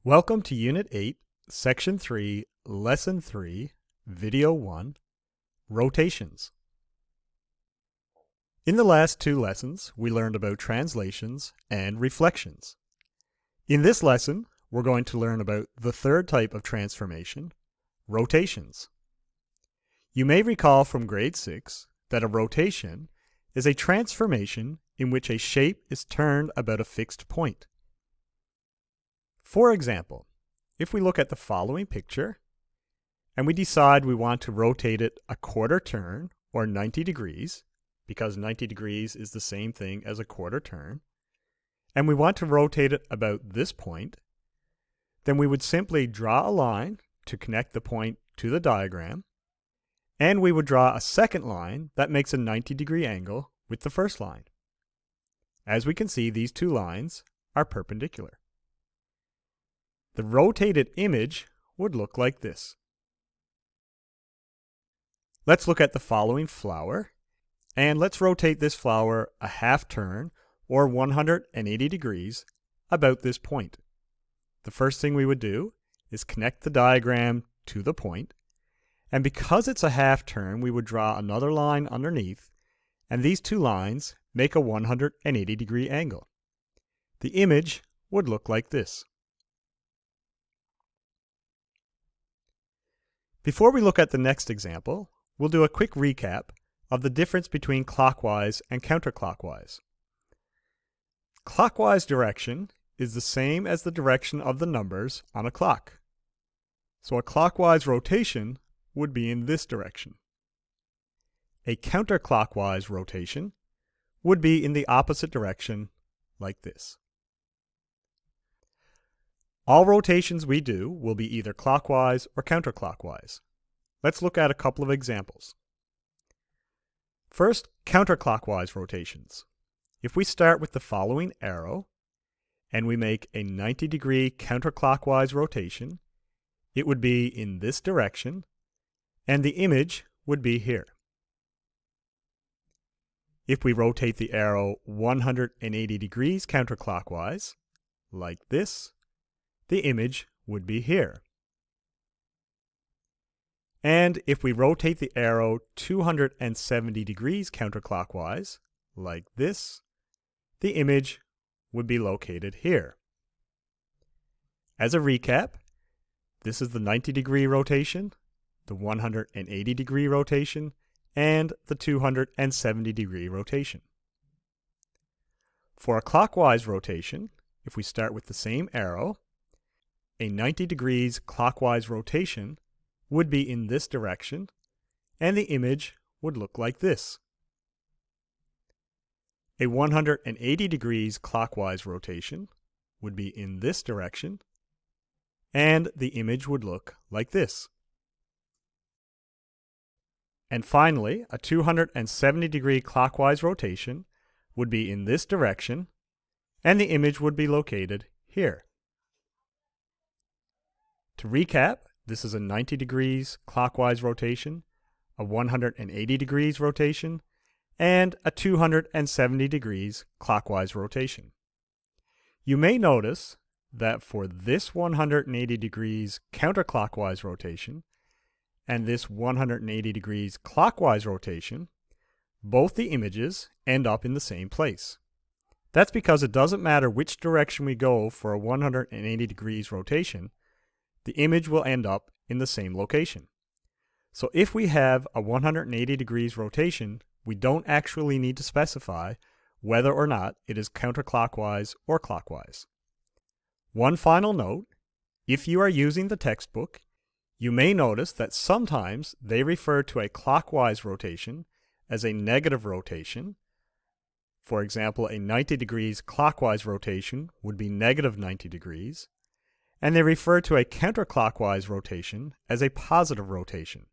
Welcome to Unit 8, Section 3, Lesson 3, Video 1, Rotations. In the last two lessons, we learned about translations and reflections. In this lesson, we're going to learn about the third type of transformation, rotations. You may recall from grade 6 that a rotation is a transformation in which a shape is turned about a fixed point. For example, if we look at the following picture and we decide we want to rotate it a quarter turn or 90 degrees, because 90 degrees is the same thing as a quarter turn, and we want to rotate it about this point, then we would simply draw a line to connect the point to the diagram, and we would draw a second line that makes a 90-degree angle with the first line. As we can see, these two lines are perpendicular. The rotated image would look like this. Let's look at the following flower, and let's rotate this flower a half turn or 180 degrees about this point. The first thing we would do is connect the diagram to the point, and because it's a half turn, we would draw another line underneath, and these two lines make a 180-degree angle. The image would look like this. Before we look at the next example, we'll do a quick recap of the difference between clockwise and counterclockwise. Clockwise direction is the same as the direction of the numbers on a clock. So a clockwise rotation would be in this direction. A counterclockwise rotation would be in the opposite direction, like this. All rotations we do will be either clockwise or counterclockwise. Let's look at a couple of examples. First, counterclockwise rotations. If we start with the following arrow and we make a 90-degree counterclockwise rotation, it would be in this direction and the image would be here. If we rotate the arrow 180 degrees counterclockwise, like this, the image would be here. And if we rotate the arrow 270 degrees counterclockwise, like this, the image would be located here. As a recap, this is the 90-degree rotation, the 180-degree rotation, and the 270-degree rotation. For a clockwise rotation, if we start with the same arrow, a 90 degrees clockwise rotation would be in this direction, and the image would look like this. A 180 degrees clockwise rotation would be in this direction, and the image would look like this. And finally, a 270 degree clockwise rotation would be in this direction, and the image would be located here. To recap, this is a 90 degrees clockwise rotation, a 180 degrees rotation, and a 270 degrees clockwise rotation. You may notice that for this 180 degrees counterclockwise rotation and this 180 degrees clockwise rotation, both the images end up in the same place. That's because it doesn't matter which direction we go for a 180 degrees rotation, the image will end up in the same location. So if we have a 180 degrees rotation, we don't actually need to specify whether or not it is counterclockwise or clockwise. One final note, if you are using the textbook, you may notice that sometimes they refer to a clockwise rotation as a negative rotation. For example, a 90 degrees clockwise rotation would be negative 90 degrees. And they refer to a counterclockwise rotation as a positive rotation.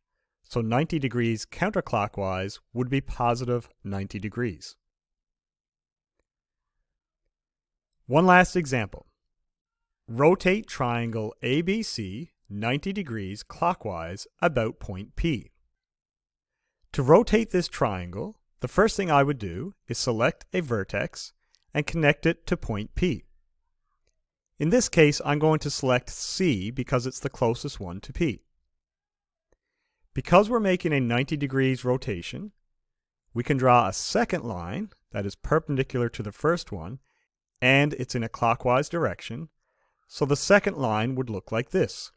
So 90 degrees counterclockwise would be positive 90 degrees. One last example. Rotate triangle ABC 90 degrees clockwise about point P. To rotate this triangle, the first thing I would do is select a vertex and connect it to point P. In this case, I'm going to select C because it's the closest one to P. Because we're making a 90 degrees rotation, we can draw a second line that is perpendicular to the first one, and it's in a clockwise direction, so the second line would look like this.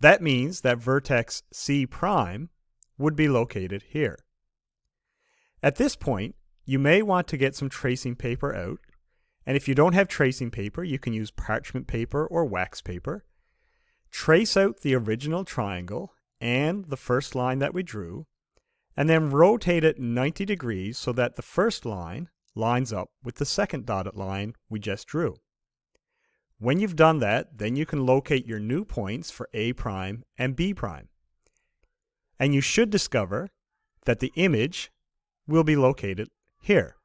That means that vertex C' would be located here. At this point, you may want to get some tracing paper out, and if you don't have tracing paper, you can use parchment paper or wax paper. Trace out the original triangle and the first line that we drew, and then rotate it 90 degrees so that the first line lines up with the second dotted line we just drew. When you've done that, then you can locate your new points for A' and B'. And you should discover that the image will be located here.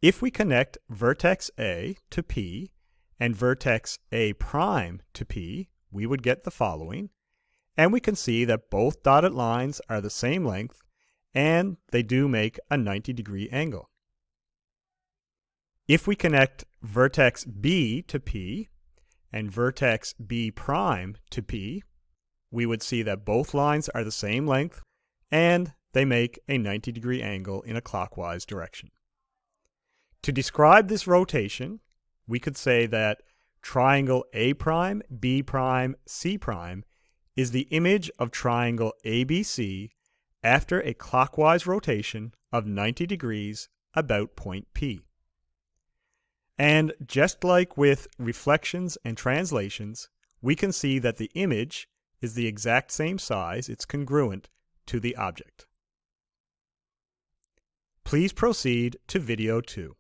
If we connect vertex A to P and vertex A' to P, we would get the following. And we can see that both dotted lines are the same length and they do make a 90-degree angle. If we connect vertex B to P and vertex B' to P, we would see that both lines are the same length and they make a 90-degree angle in a clockwise direction. To describe this rotation, we could say that triangle A', B', C' is the image of triangle ABC after a clockwise rotation of 90 degrees about point P. And just like with reflections and translations, we can see that the image is the exact same size, it's congruent to the object. Please proceed to video 2.